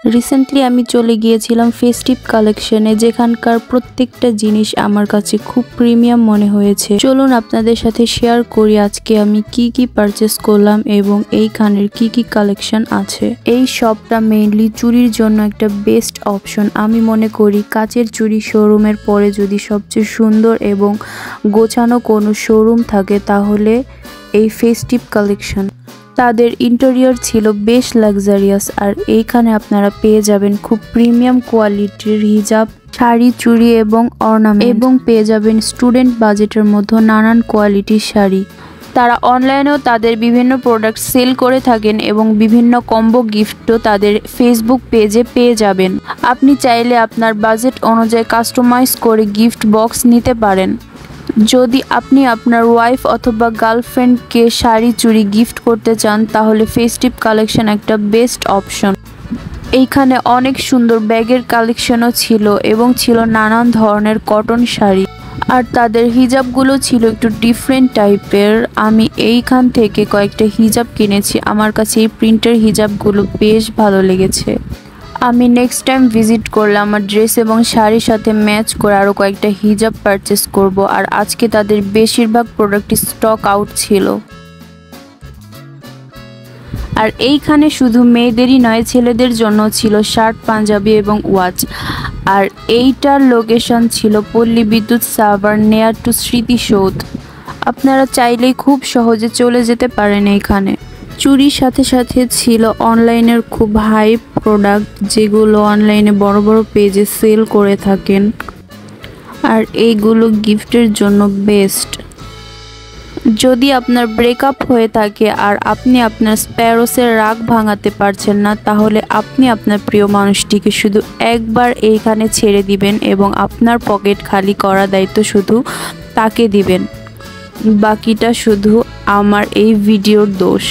Recently আমি চলে গিয়েছিলাম ফেস্টিভ কালেকশনে, যেখানকার প্রত্যেকটা জিনিস আমার কাছে খুব প্রিমিয়াম মনে হয়েছে। চলুন আপনাদের সাথে শেয়ার করি আজকে আমি কি কি পারচেস করলাম এবং এইখানের কি কি কালেকশন আছে। এই শপটা মেইনলি চুড়ির জন্য একটা বেস্ট অপশন। আমি মনে করি কাচের চুড়ি শোরুমের পরে যদি সবচেয়ে সুন্দর এবং গোছানো কোনো শোরুম থাকে তাহলে এই ফেস্টিভ কালেকশন। তাদের ইন্টেরিয়র ছিল বেশ লাক্সারিয়াস, আর এইখানে আপনারা পেয়ে যাবেন খুব প্রিমিয়াম কোয়ালিটির হিজাব, শাড়ি, চুড়ি এবং অর্নামেন্ট, এবং পেয়ে যাবেন স্টুডেন্ট বাজেটের মধ্যে নানান কোয়ালিটির শাড়ি। তারা অনলাইনেও তাদের বিভিন্ন প্রোডাক্ট সেল করে থাকেন এবং বিভিন্ন কম্বো গিফটও তাদের ফেসবুক পেজে পেয়ে যাবেন। আপনি চাইলে আপনার বাজেট অনুযায়ী কাস্টমাইজ করে গিফট বক্স নিতে পারেন। যদি আপনি আপনার ওয়াইফ অথবা গার্লফ্রেন্ডকে শাড়ি চুড়ি গিফট করতে চান তাহলে ফেস্টিভ কালেকশন একটা বেস্ট অপশন। এইখানে অনেক সুন্দর ব্যাগের কালেকশনও ছিল এবং ছিল নানান ধরনের কটন শাড়ি, আর তাদের হিজাবগুলো ছিল একটু ডিফারেন্ট টাইপের। আমি এইখান থেকে কয়েকটা হিজাব কিনেছি, আমার কাছে এই প্রিন্টের হিজাবগুলো বেশ ভালো লেগেছে। আমি নেক্সট টাইম ভিজিট করলে আমার ড্রেস এবং শাড়ির সাথে ম্যাচ করে আরও কয়েকটা হিজাব পারচেস করব। আর আজকে তাদের বেশিরভাগ প্রোডাক্টই স্টক আউট ছিল। আর এইখানে শুধু মেয়েদেরই নয়, ছেলেদের জন্য ছিল শার্ট, পাঞ্জাবি এবং ওয়াচ। আর এইটার লোকেশন ছিল পল্লী বিদ্যুৎ সাভার নিয়ার টু স্মৃতিসৌধ। আপনারা চাইলেই খুব সহজে চলে যেতে পারেন এইখানে। চুরির সাথে সাথে ছিল অনলাইনের খুব হাই প্রোডাক্ট, যেগুলো অনলাইনে বড় বড় পেজে সেল করে থাকেন, আর এইগুলো গিফটের জন্য বেস্ট। যদি আপনার ব্রেকআপ হয়ে থাকে আর আপনি আপনার স্প্যারোসের রাগ ভাঙাতে পারছেন না, তাহলে আপনি আপনার প্রিয় মানুষটিকে শুধু একবার এইখানে ছেড়ে দিবেন এবং আপনার পকেট খালি করার দায়িত্ব শুধু তাকে দিবেন। বাকিটা শুধু আমার এই ভিডিওর দোষ।